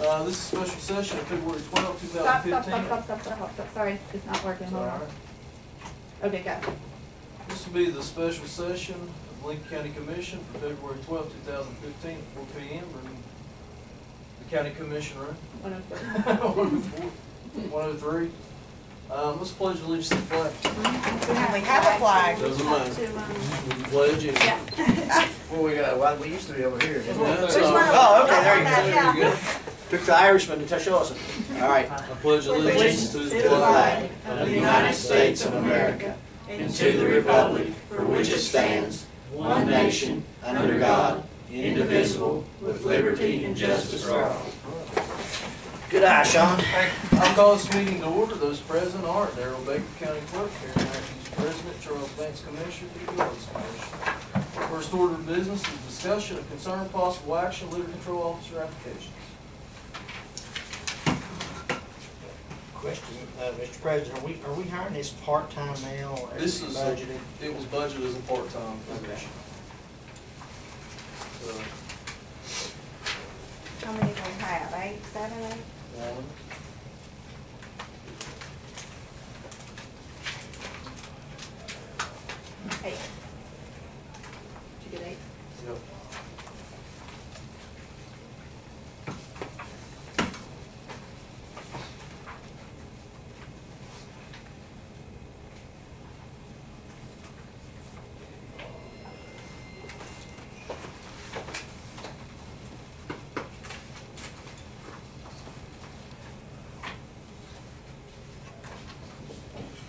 This is a special session of February 12, Stop, 2015. stop. Sorry, it's not working. Hold on. Alright. Okay, go. This will be the special session of Lincoln County Commission for February 12, 2015 at 4 p.m. in the County Commission room. 103. 103. Let's pledge allegiance to the flag. We have a flag. Doesn't matter. Pledge it. Yeah. Well, we used to be over here. Didn't we? That's Which all. one? Oh, okay, there you There go. you go. Took the Irishman to show us. All right. I pledge allegiance to the flag of the United States of America and to the republic for which it stands, one nation, under God, indivisible, with liberty and justice for all. Good eye, Sean. I'll call this meeting to order. Those present are Darrell Baker, County Clerk, Karen Matthews, President, Charles Banks, Commissioner, the Appeals Commission. First order of business is discussion of concern, possible action, litter control officer applications. Question, Mr. President, are we hiring this part-time now or This is is, it budgeted? it was budgeted as a part-time position. So, How many do we have? 8, 7, 8? one. Eight. Did you get 8? Yep.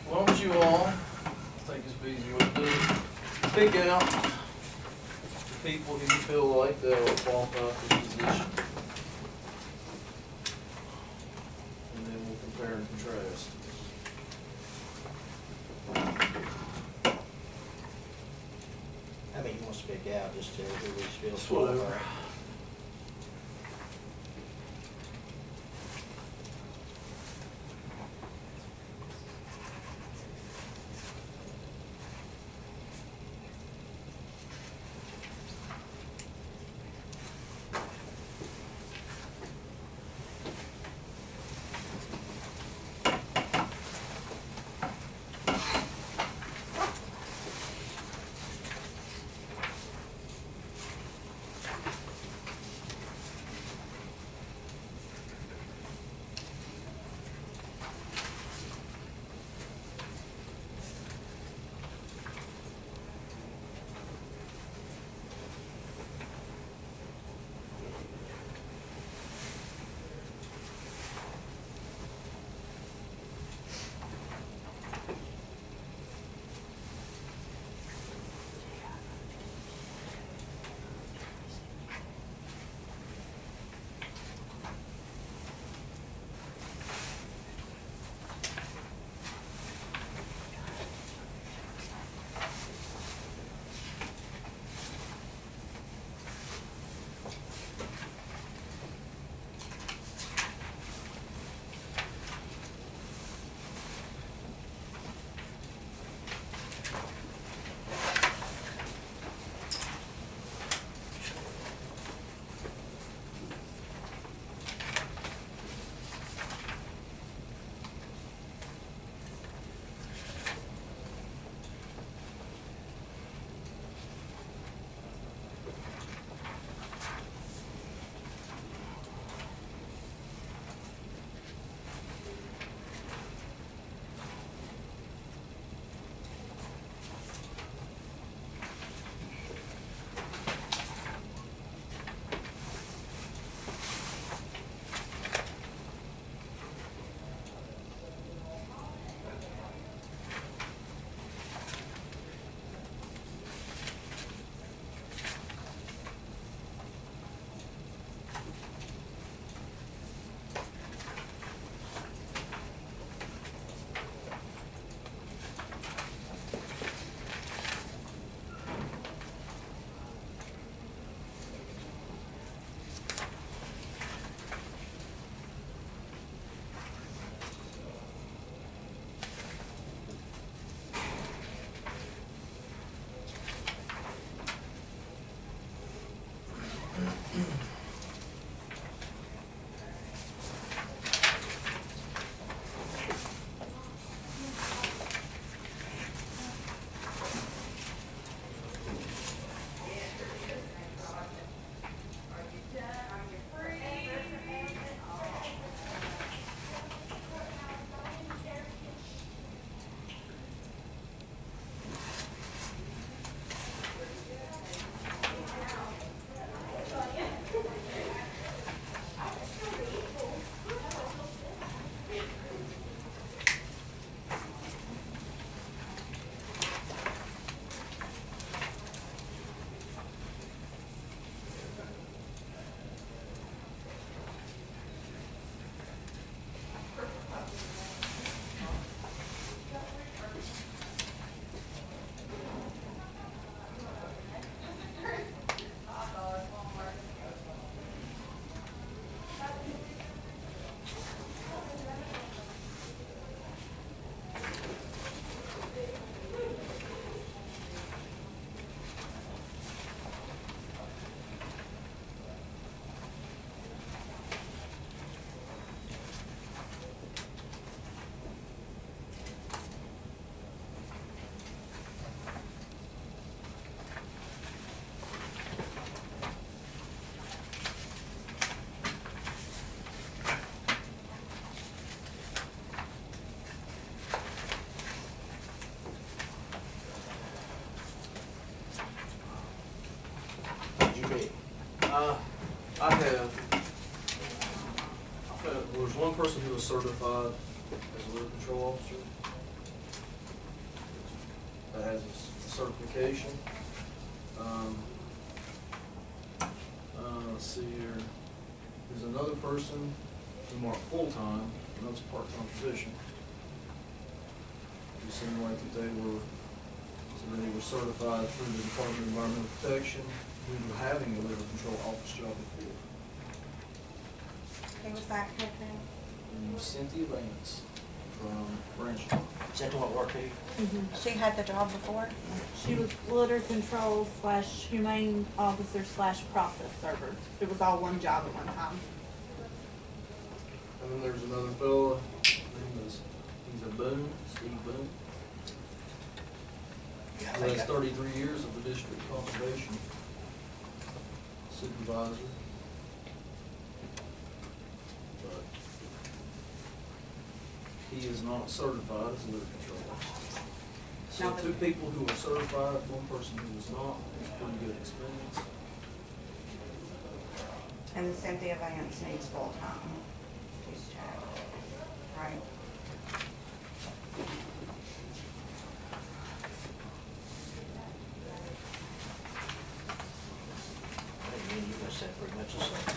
As long as you all, I think it's easy what to do, pick out the people who you feel like they'll qualify for the position. And then we'll compare and contrast. I mean, you want to speak out just to who we feel. It's whatever. Well, there's one person who was certified as a liquor control officer. That has a certification. Let's see here. There's another person who marked full-time, and that's a part-time position. It seemed like that they were certified through the Department of Environmental Protection due to having a liquor control office job before. Who was that, Catherine? And Cynthia Vance from Branchtown. Is that the one that worked here? She had the job before? She was litter control / humane officer / process server. It was all one job at one time. And then there's another fella, his name is, he's a Boone, Steve Boone. Yeah, I He think has that- 33 years of the district conservation supervisor. But he is not certified as a litter control officer. So Now, two people who are certified, one person who is not, is pretty good experience. And Cynthia Vance needs full-time. She's checked, right? I think me and you must have pretty much the same.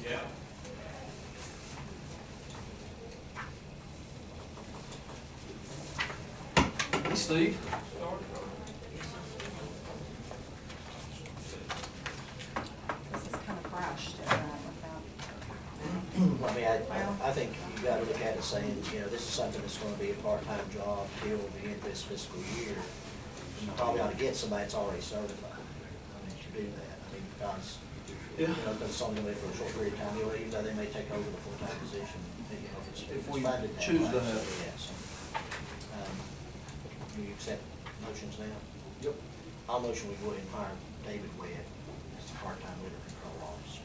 Yeah. Hey, Steve. This is kind of crushed, isn't it, without? I mean, I think you gotta look at it saying, you know, this is something that's gonna be a part-time job till the end of this fiscal year. You probably ought to get somebody that's already certified, I mean, to do that, I mean, because, you know, because it's only gonna be for a short period of time, you know, even though they may take over the full-time position, you know, if If it's we funded that choose to way, have it. yes. Do you accept motions now? Yep. I'll motion we go ahead and hire David Webb as the part-time litter control officer.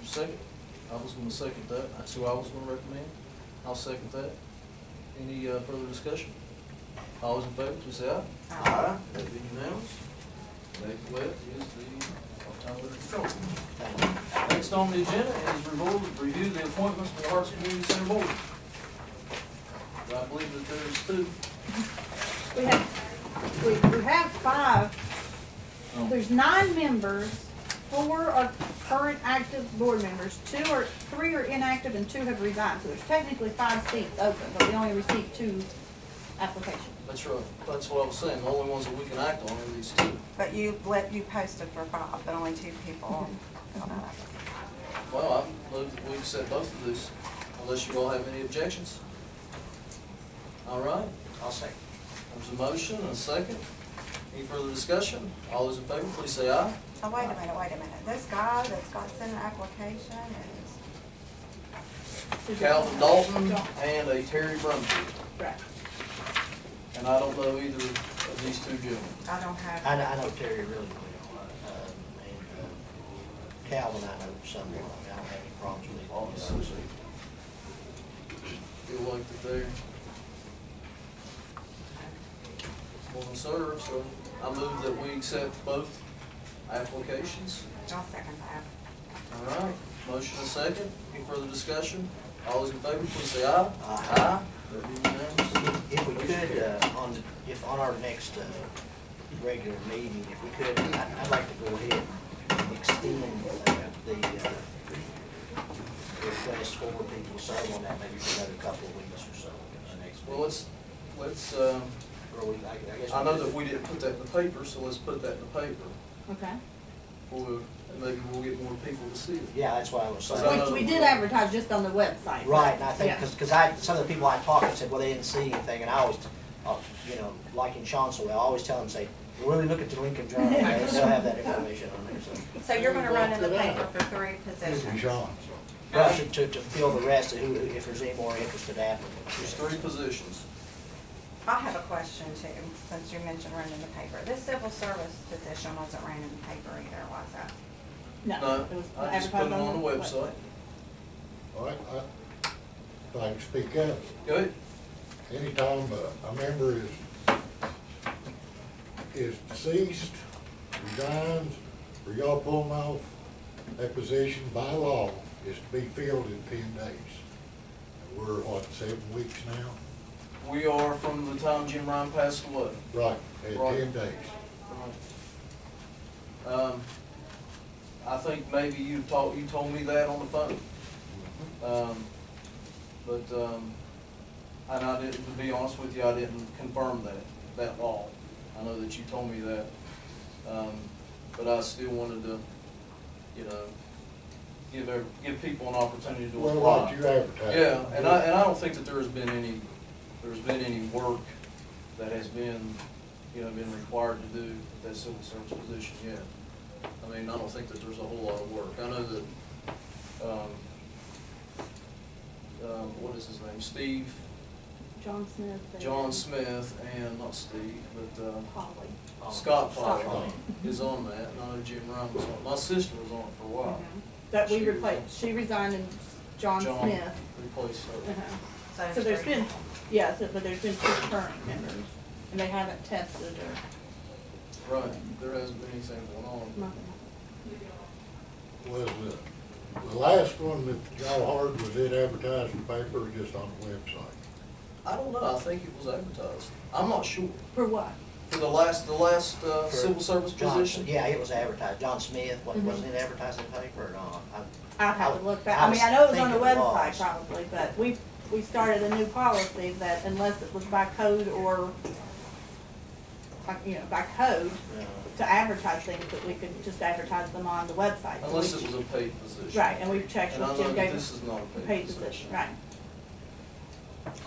Second. I was gonna second that. That's who I was gonna recommend. I'll second that. Any further discussion? All those in favor, please say aye. Aye. That be unanimous. David Webb is the part-time litter control. Thank you. Next on the agenda is review the appointments to the Harts Community Center Board. I believe that there's two. We have 5. Oh. There's 9 members. 4 are current active board members. 3 are inactive and 2 have resigned. So there's technically 5 seats open, but we only received 2 applications. That's right. That's what I was saying. The only ones that we can act on are these two. But you posted for 5, but only 2 people filled out. Well, I move that we accept both of these, unless you all have any objections. All right. I'll second. There's a motion and a second. Any further discussion? All those in favor, please say aye. Oh, wait a minute. This guy that's got sent an application is, Calvin Dalton and a Terry Brumfield. Right. And I don't know either of these two gentlemen. I don't have. I know Terry really well, and Calvin I know somewhat, I mean, I don't have any problems with either of those. Feel like that they're willing to serve, so I move that we accept both applications. I'll second that. All right, motion and second. Any further discussion? All those in favor, please say aye. Aye. That be unanimous. If we could, on our next regular meeting, if we could, I'd like to go ahead and extend the request for people to serve on that maybe for another couple of weeks or so. Next Well, week. let's, Or we, I guess. I know that we didn't put that in the paper, so let's put that in the paper. Okay. Maybe we'll get more people to see it. Yeah, that's what I was So saying. We did advertise just on the website. Right, and I think, Yeah. because some of the people I talked to said, well, they didn't see anything, and I always, you know, like in Shawnee, I always tell them, say, really look at the Lincoln Journal, they'll have that information on there, so. So you're gonna run in the paper for 3 positions? Well, to fill the rest of who, if there's any more interested applicants. There's 3 positions. I have a question too, since you mentioned running the paper. This civil service position wasn't ran in the paper either, was that? No, No, it was I just put it advertised on the website. All right, if I can speak up, Go ahead. anytime a member is deceased, resigns, for y'all pulling off that position by law is to be filled in 10 days. And we're, what, 7 weeks now? We are from the time Jim Ryan passed away. Right, at Right. 10 days. I think maybe you told me that on the phone. And I didn't, to be honest with you, I didn't confirm that law. I know that you told me that. But I still wanted to, you know, give people an opportunity to Well, apply. like you advertised. Yeah, and I don't think that there's been any work that has been, you know, been required to do that civil service position yet. I mean, I don't think that there's a whole lot of work. I know that, what is his name, Steve, John Smith. and John Smith, and not Steve, but, Polly. Scott Scott Pollard Pollard. is on that, and I know Jim Ryan was on it. My sister was on it for a while. That we She was replaced, she resigned and John Smith. Replaced her. Uh-huh. So there's been, yeah, but there's been 2 current members, and they haven't tested or Right, there hasn't been anything going on. nothing. Was the last one that y'all heard, was it advertised in the paper or just on the website? I don't know, I think it was advertised. I'm not sure. For what? For the last civil service John- position? Yeah, it was advertised. John Smith, Mhm. wasn't it advertised in the paper or not? I'll have to look back. I I mean, I know it was on the think it website was. probably, but we started a new policy that unless it was by code or, you know, by code, to advertise things, that we could just advertise them on the website. So Unless we- it was a paid position. Right, and we've checked And I with know Jim that Davis. this is not a Paid position, right.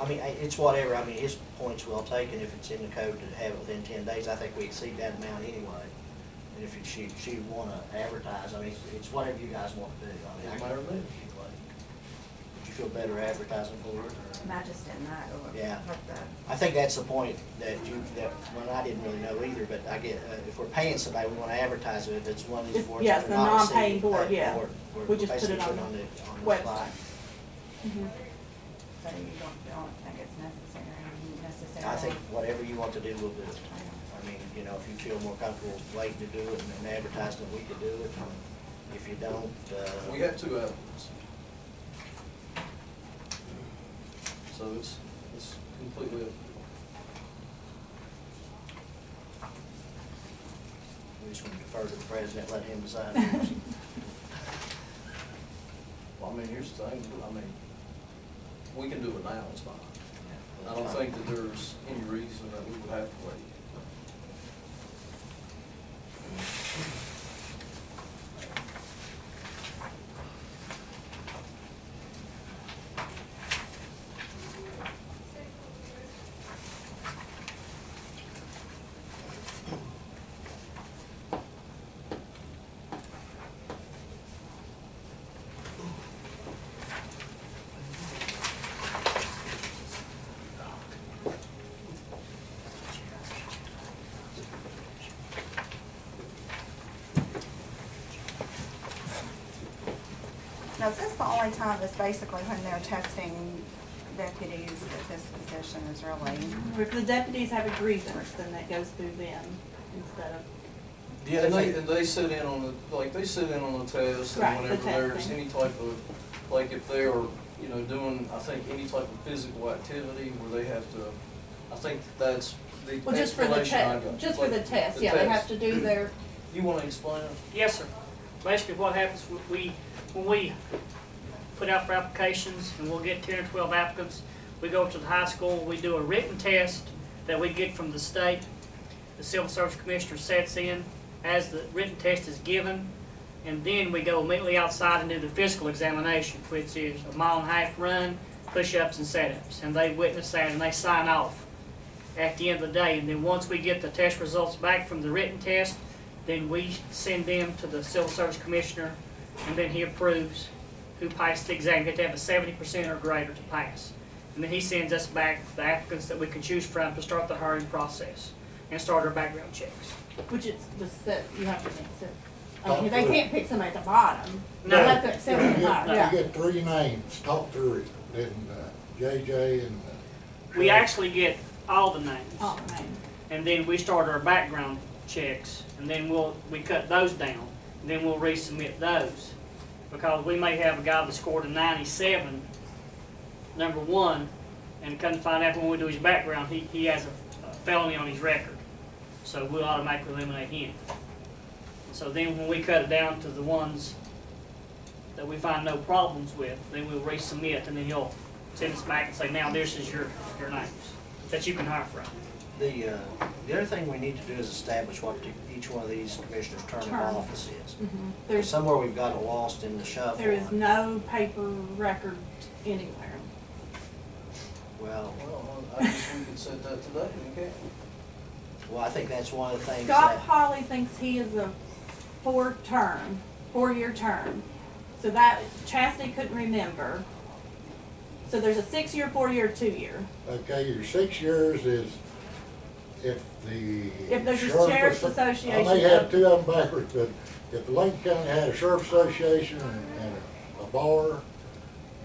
I mean, it's whatever, I mean, his point's well taken, if it's in the code to have it within 10 days, I think we exceed that amount anyway. And if she wanna advertise, I mean, it's whatever you guys want to do, I mean, I Doesn't matter to me. Would you feel better advertising for it, or? And I just didn't know. Yeah. What the, I think that's the point that well, I didn't really know either, but I get, if we're paying somebody, we wanna advertise it, if it's one of these It's- boards. yes, that the are not non-paying receiving board, paid yeah. board, we're We just put basically it on putting the the website. slide. Mhm. so you don't think it's necessary? I think whatever you want to do, we'll do it. I mean, you know, if you feel more comfortable waiting to do it and then advertising that we could do it, and if you don't, We have 2 applicants. So it's completely up to you. we just want to defer to the president, let him decide. Well, I mean, here's the thing, I mean, we can do it now, it's fine. I don't think that there's any reason that we would have to wait. Now, is this the only time, that's basically when they're testing deputies, that this position is really? If the deputies have a grievance, then that goes through them instead of, Yeah, and they sit in on they sit in on the test, Right, and the whenever there's testing. any type of, like if they are, you know, doing, I think, any type of physical activity where they have to, I think that's the well, just for the explanation I test, got. just for the Like, test, the yeah, they test. have to do their, You wanna explain it? Yes, sir. Basically, what happens, when we put out for applications, and we'll get 10 or 12 applicants, we go to the high school, we do a written test that we get from the state. The Civil Service Commissioner sets in as the written test is given, and then we go immediately outside and do the physical examination, which is a 1.5 mile run, push-ups and set-ups, and they witness that and they sign off at the end of the day. And then once we get the test results back from the written test, then we send them to the Civil Service Commissioner, and then he approves who passed the exam. You have to have a 70% or greater to pass. And then he sends us back the applicants that we can choose from to start the hiring process and start our background checks. which is just that you have to accept. I mean, they can't pick somebody at the bottom. They No. have to accept at the bottom, You yeah. get 3 names, talk through it, then JJ and. We actually get all the names, Oh, man. and then we start our background checks, and then we cut those down. then we'll resubmit those. Because we may have a guy that scored a 97, number one, and come to find out when we do his background, he has a felony on his record. So we'll automatically eliminate him. So then when we cut it down to the ones that we find no problems with, then we'll resubmit, and then he'll send us back and say, now this is your names that you can hire from. The other thing we need to do is establish what each one of these commissioners' term of Term. office is. There's, Somewhere we've got it lost in the shuffle. there is no paper record anywhere. Well, Well, I guess we could set that today, okay? I think that's one of the things Scott that, Polly thinks he is a 4-year term. So that, Chastity couldn't remember. So there's a 6-year, 4-year, 2-year. Okay, your 6 years is if the. If there's a sheriff- sheriff's association. I may have two of them backwards, but if the Lincoln County had a sheriff's association and a bar,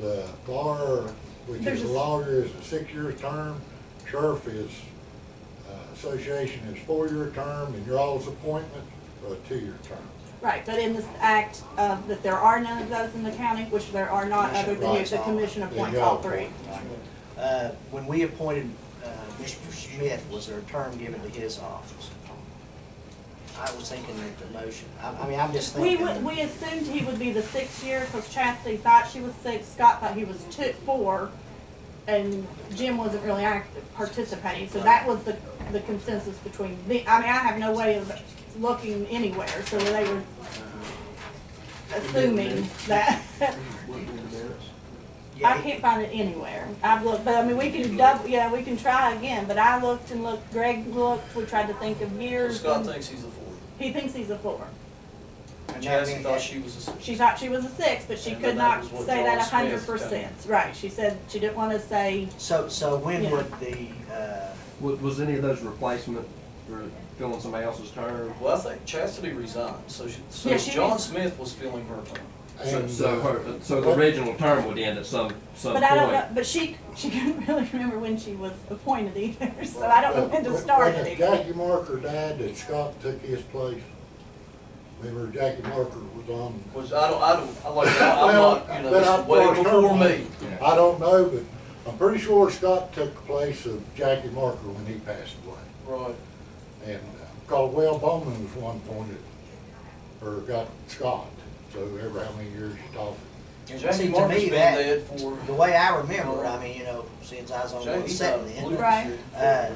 the bar, which There's is a a- lawyer, is a 6-year term, sheriff is, association is 4-year term, and your all's appointment are a 2-year term. Right, but in this act, that there are none of those in the county, which there are not, other than you, the commission appoints all three. when we appointed Mr. Smith, was there a term given to his office? I was thinking that the motion, I mean, I'm just thinking. We assumed he would be the 6th year, because Chastity thought she was 6, Scott thought he was 4, and Jim wasn't really participating, so that was the consensus between the, I mean, I have no way of looking anywhere, so they were assuming that. Yeah, I can't find it anywhere. I've looked, but I mean, we can double, yeah, we can try again, but I looked and looked, Greg looked, we tried to think of years. Scott and thinks he's a 4. He thinks he's a 4. and that Chastity means thought that- she was a 6. She thought she was a 6, but she And could then not that was what say that John Smith 100%. Right, she said she didn't want to say, So when Yeah. would the, Was any of those replacement for filling somebody else's term? Well, I think Chastity resigned, so Yeah, she John res- Smith was filling her term. And, So the original term would end at some but I don't know, point. but she couldn't really remember when she was appointed either, so I don't know when to start When it. Jackie Marker died, that Scott took his place. Remember Jackie Marker was on. Which I'm Well, not, but this I'm is way for before sure. me. I don't know, but I'm pretty sure Scott took the place of Jackie Marker when he passed away. Right. And Caldwell Bowman was one appointed, or got Scott, so ever how many years you talking. see, Jackie to Marcus me, been that, dead for. the way I remember, I mean, since I was on the Jackie's setting not then, Right.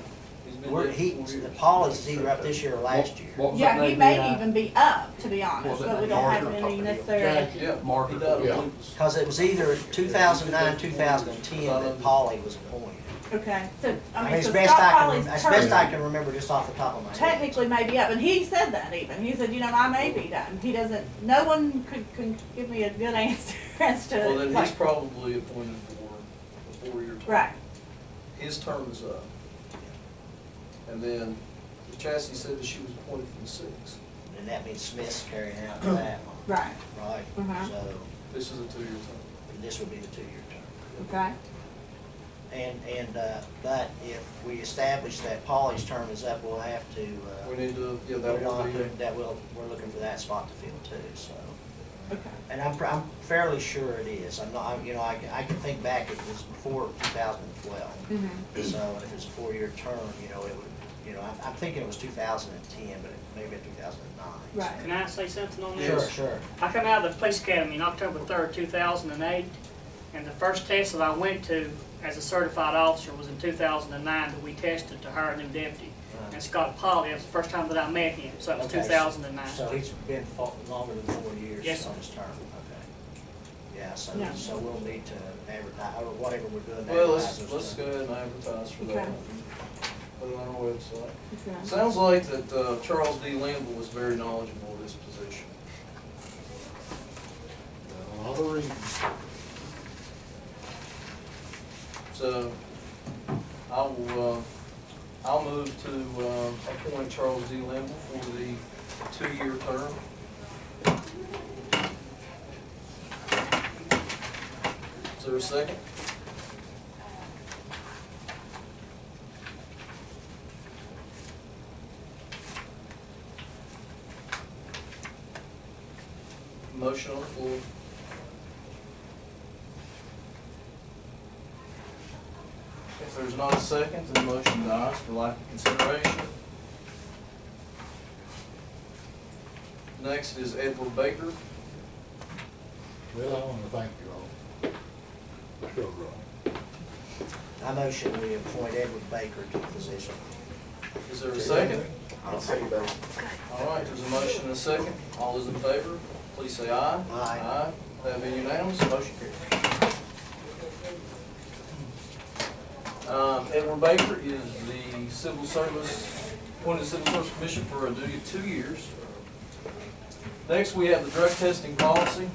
He's been we're, dead for 4 years. Paul is either up this year or last year. What was that Yeah, he name may again? even be up, to be honest, Was it but we don't have Marker? any necessarily. Jackie. Yeah, Marker. he died of Yeah. lupus. Cause it was either 2009, 2010 that Polly was appointed. Okay, so, I mean, I mean, as so best Scott I Polly's can, as best I term can remember just off the top of my head. technically may be up, and he said that even. He said, I may be done. He doesn't, no one could give me a good answer as to, Well, then he's like, probably appointed for a 4-year term. right. His term is up. And then Chastity said that she was appointed for the 6. And that means Smith's carrying out that one, Right, right? Mhm. So This is a 2-year term. this would be the 2-year term. okay. But if we establish that Polly's term is up, we'll have to, We need to, yeah, put that it will on, be, we're looking for that spot to fill too, so. Okay. And I'm fairly sure it is. I'm not, I can think back, it was before 2012. Mhm. So if it's a 4-year term, it would, I'm thinking it was 2010, but it may be 2009. Right. Can I say something on Sure, this? sure. I come out of the police academy on October 3rd, 2008, and the first test that I went to as a certified officer was in 2009, that we tested to hire a new deputy. Right. And Scott Polly, that was the first time that I met him, so it was Okay, 2009. So he's been longer than 4 years Yes, on sir. his term, okay. Yeah, Yeah. so we'll need to advertise, or whatever we're doing. to well, advertise those let's go terms. ahead and advertise for that. Okay. Put it on our website. Okay. Sounds like that Charles D. Lamble was very knowledgeable of this position. A lot of reading. So, I'll move to appoint Charles D. Lamble for the 2-year term. Is there a second? motion on the floor. If there's not a second, then the motion dies for lack of consideration. Next is Edward Baker. Well, I want to thank you all. Sure, Ron. I motion we appoint Edward Baker to the position. Is there a second? I'll second that. All right, there's a motion and a second. All those in favor, please say aye. Aye. Aye. That being unanimous, motion carries. Edward Baker is the civil service, appointed civil service commission for a duty of 2 years. Next, we have the drug testing policy.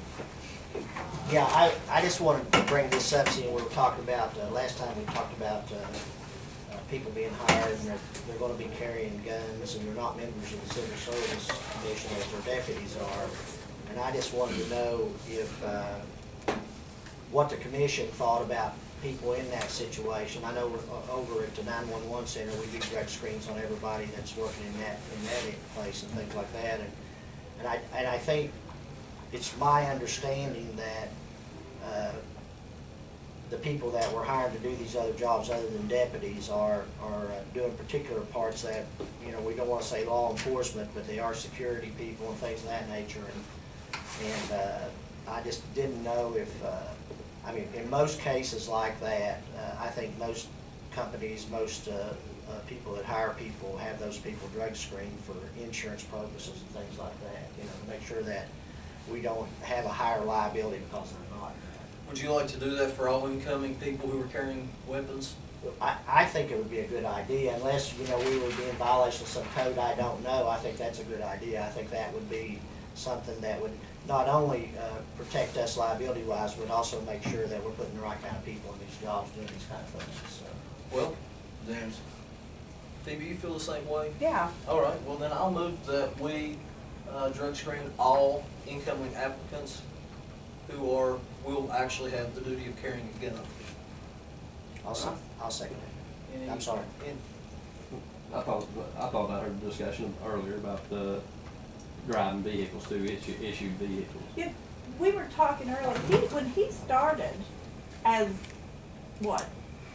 Yeah, I just wanted to bring this up, seeing we were talking about, last time we talked about people being hired and they're gonna be carrying guns and they're not members of the Civil Service Commission as their deputies are. And I just wanted to know if, what the commission thought about people in that situation. I know over at the 911 center, we do drug screens on everybody that's working in that place and things like that. And I think it's my understanding that the people that were hired to do these other jobs other than deputies are doing particular parts that, you know, we don't want to say law enforcement, but they are security people and things of that nature. And I just didn't know if, I mean, in most cases like that, I think most companies, most people that hire people have those people drug screened for insurance purposes and things like that, you know, to make sure that we don't have a higher liability because they're not. Would you like to do that for all incoming people who are carrying weapons? I think it would be a good idea, unless, you know, we would be in violation of some code I don't know. I think that's a good idea. I think that would be something that would not only protect us liability-wise, but also make sure that we're putting the right kind of people in these jobs doing these kind of things, so. Well, then, Phoebe, you feel the same way? Yeah. All right, well then I'll move that we drug screen all incoming applicants who will actually have the duty of carrying a gun. I'll second it. Any- I'm sorry. I thought I heard a discussion earlier about driving vehicles too, issued vehicles. Yeah, we were talking earlier, when he started as what?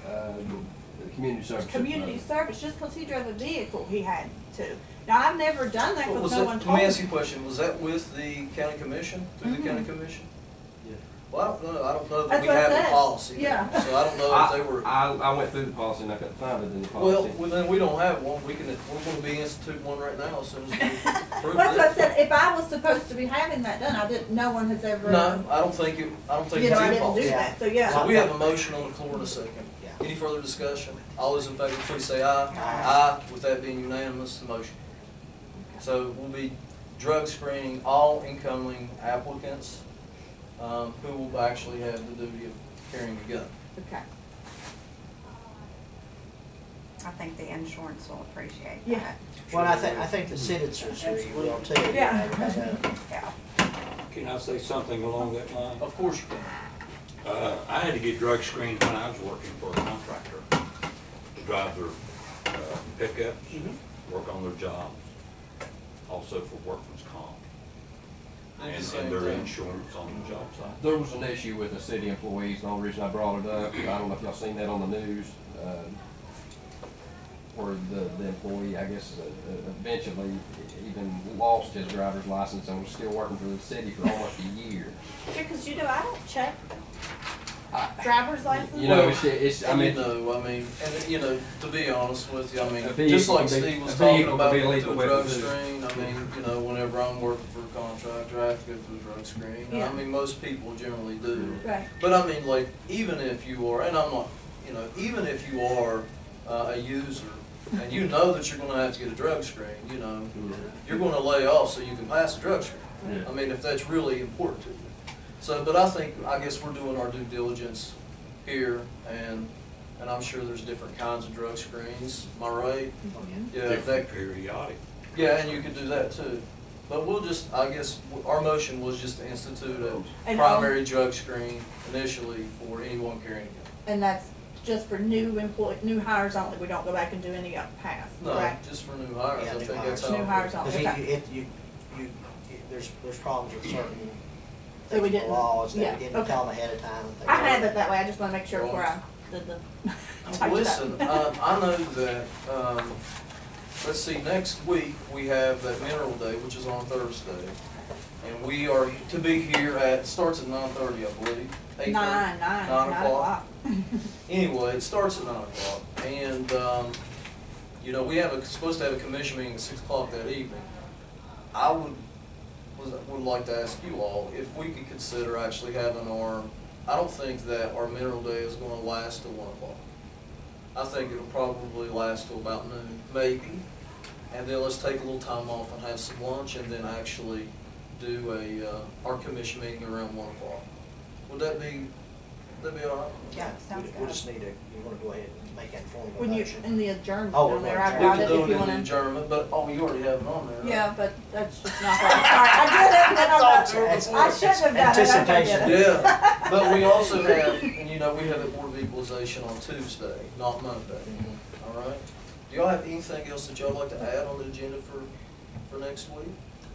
The community service. Community service, just because he drove a vehicle, he had to. Now, I've never done that Well, because was no that- one Let told me me. ask you a question, was that with the county commission, through the county commission? Yeah. Well, I don't know that That's we what I have a said. policy, Yeah. so I don't know if they were. I went through the policy and I couldn't find it in the Well, policy. then we don't have one, we're gonna be instituting one right now as soon as we approve That's what I it. said, if I was supposed to be having that done, no one has ever. No, I don't think You it's know, I in didn't do policy. that, so yeah. So we have a motion on the floor in a second. Yeah. Any further discussion? All those in favor, please say aye. Aye. With that being unanimous, the motion. So we'll be drug screening all incoming applicants who will actually have the duty of carrying a gun. Okay. I think the insurance will appreciate Yeah. that. Well, I think the citizens will too. you Yeah. know, because, Yeah. Can I say something along that line? Of course you can. I had to get drug screened when I was working for a contractor to drive their pickups, work on their jobs, also for workman's comp, Did the and same their thing. insurance on the job site. There was an issue with the city employees, and the only reason I brought it up, I don't know if y'all seen that on the news, where the employee, I guess, eventually even lost his driver's license and was still working for the city for almost a year. Yeah, because I don't check driver's license. You know, it's, I And mean, and you know, to be honest with you, I mean, A vehicle just like can be- Steve was a talking vehicle about can be going lethal through a drug weapon, too. screen, I mean, you know, whenever I'm working for a contractor, I have to go through a drug screen. Yeah. I mean, most people generally do. Right. But I mean, like, even if you are, and I'm not, you know, even if you are a user, and you know that you're gonna have to get a drug screen, you know, you're gonna lay off so you can pass a drug screen. Yeah. I mean, if that's really important to you. So, but I guess we're doing our due diligence here, and I'm sure there's different kinds of drug screens, am I right? Yeah, Different periodic. yeah, and you could do that too. But we'll just, I guess, our motion was just to institute a And primary drug screen initially for anyone carrying a gun. And that's just for new hires only, we don't go back and do any of past, No, correct? just for new hires, Yeah, I new think hires. that's how. New hires only. Because Okay. there's problems with certain So we things with the didn't- law, instead yeah, of getting, okay. tell them ahead of time and things. I like have that. it that way, I just wanna make sure before I did the. typed it up. Listen, I know that, let's see, next week, we have that Mineral Day, which is on Thursday. And we are to be here at, starts at 9:30, I believe. 8:30? 9 o'clock. Anyway, it starts at 9 o'clock. And, you know, we have supposed to have a commission meeting at 6 o'clock that evening. I would like to ask you all if we could consider actually having I don't think that our Mineral Day is gonna last till 1 o'clock. I think it'll probably last till about noon, maybe. And then let's take a little time off and have some lunch and then actually do our commission meeting around 1 o'clock. Would that be all right? Yeah, sounds We good. just need to, you wanna go ahead and make that formal When you, motion. in the adjournment Oh, on there, we're I've We got can it do if it you in the wanna. adjournment, but, you already have it on there, right? Yeah, but that's just not right. Sorry, I did it, and then I shouldn't have done it. Anticipation. I did it. Yeah, but we also have, and you know, we have a Board of Equalization on Tuesday, not Monday, Mhm. all right? Do y'all have anything else that y'all like to add on the agenda for next week?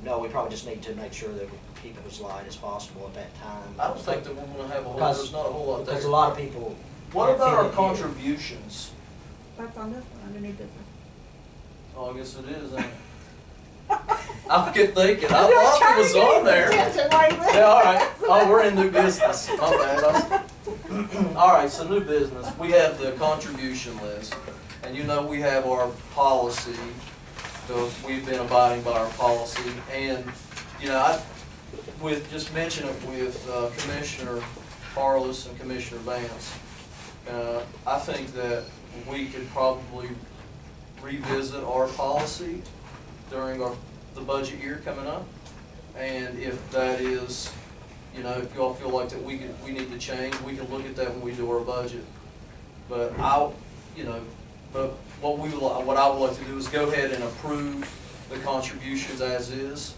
No, we probably just need to make sure that we keep it as light as possible at that time. I don't think that we're gonna have there's not a whole lot there. Because a lot of people. What can't about fit our it in. contributions? That's on this one, under new business. Oh, I guess it is, ain't it? I kept thinking, I thought it was on there. Yeah, all right. Oh, we're in new business. My bad. All right, so new business. We have the contribution list. And you know, we have our policy. So we've been abiding by our policy. And, you know, just mention it with Commissioner Parlis and Commissioner Vance. I think that we could probably revisit our policy during the budget year coming up. And if that is, you know, if y'all feel like that we need to change, we can look at that when we do our budget. But what I would like to do is go ahead and approve the contributions as is.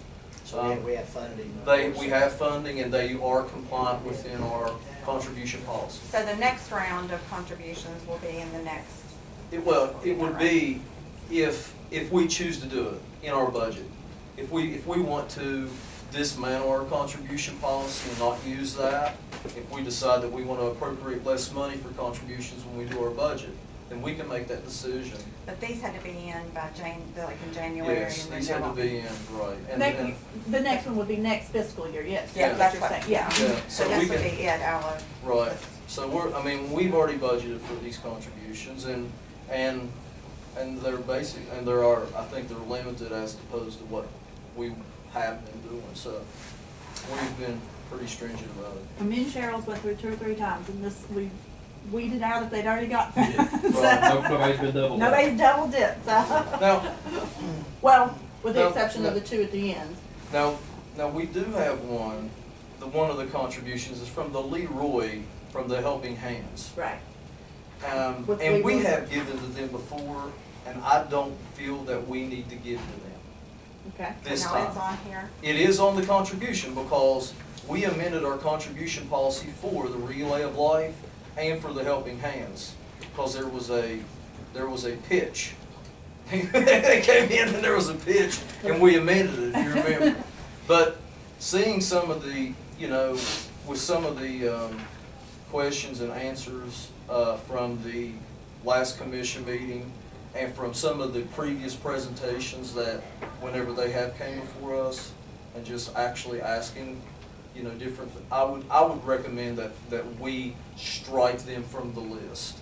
So we have funding. We have funding and they are compliant within our contribution policy. So the next round of contributions will be in the next. It would be if we choose to do it in our budget. If we want to dismantle our contribution policy and not use that, if we decide that we want to appropriate less money for contributions when we do our budget, then we can make that decision. But these had to be in by like in January. Yes, and then these there had to won't be in, right. And The next one would be next fiscal year, yes. Yeah, what that's you're what, saying, yeah. Yeah, So so we this would can- be it, our. right, so we've already budgeted for these contributions and they're basic, and I think they're limited as opposed to what we have been doing, so we've been pretty stringent about it. And me and Cheryl's went through 2 or 3 times, and we weeded out if they'd already got them. Right. Nobody's been double. Nobody's double dipped, so. Now, Well, with the No, exception of no. the 2 at the end. Now we do have one of the contributions is from the Leroy, from the Helping Hands. Right. With And we Leroy. have given to them before, and I don't feel that we need to give to them Okay. this No, time. it's on here. It is on the contribution because we amended our contribution policy for the Relay of Life and for the Helping Hands, because there was a pitch. They came in and there was a pitch and we amended it, if you remember. But seeing some of the, with some of the questions and answers from the last commission meeting and from some of the previous presentations that whenever they have came before us and just actually asking, different, I would recommend that we strike them from the list.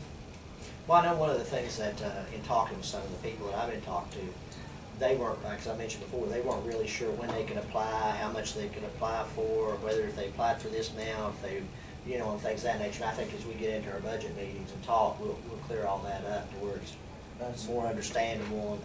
Well, I know one of the things that, in talking with some of the people that I've been talking to, they weren't, like I mentioned before, they weren't really sure when they could apply, how much they could apply for, whether if they applied for this now, if they, and things of that nature. And I think as we get into our budget meetings and talk, we'll clear all that up to where it's more understandable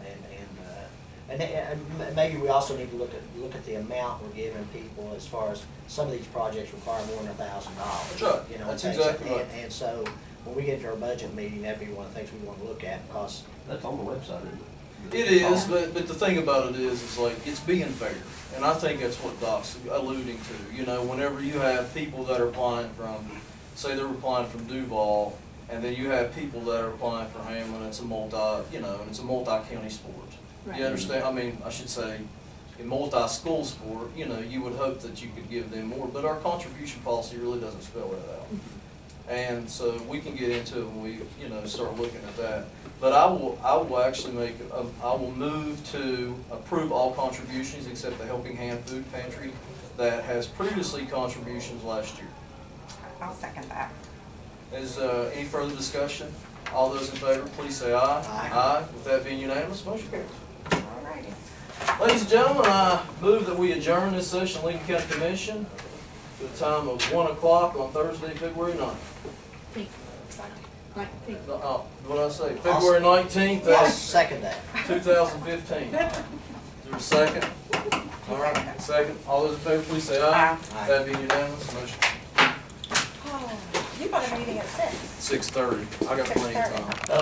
and maybe we also need to look at the amount we're giving people as far as some of these projects require more than $1,000. That's right. That's exactly right. And so when we get to our budget meeting, that'd be one of the things we want to look at because That's on the website, isn't it? It is, but the thing about it is like, it's being fair. And I think that's what Doc's alluding to. Whenever you have people that are applying from, say they're applying from Duval, and then you have people that are applying for Hamlin, it's a multi-county sport. Right. You understand? I mean, I should say, a multi-school sport, you know, you would hope that you could give them more, but our contribution policy really doesn't spell that out. And so we can get into it when we, you know, start looking at that. But I will actually I will move to approve all contributions except the Helping Hand Food Pantry that has previously contributions last year. I'll second that. Is any further discussion? All those in favor, please say aye. Aye. With that being unanimous, motion carries. Alrighty. Ladies and gentlemen, I move that we adjourn this session of Lincoln County Commission to the time of 1 o'clock on Thursday, February 9th. 19th. What did I say? February 19th, I'll that's second that. 2015. Is there a second? All right, second. All those in favor, please say aye. Aye. That being unanimous, motion Oh, you got a meeting at 6. 6:30. I got plenty of 6:30. time.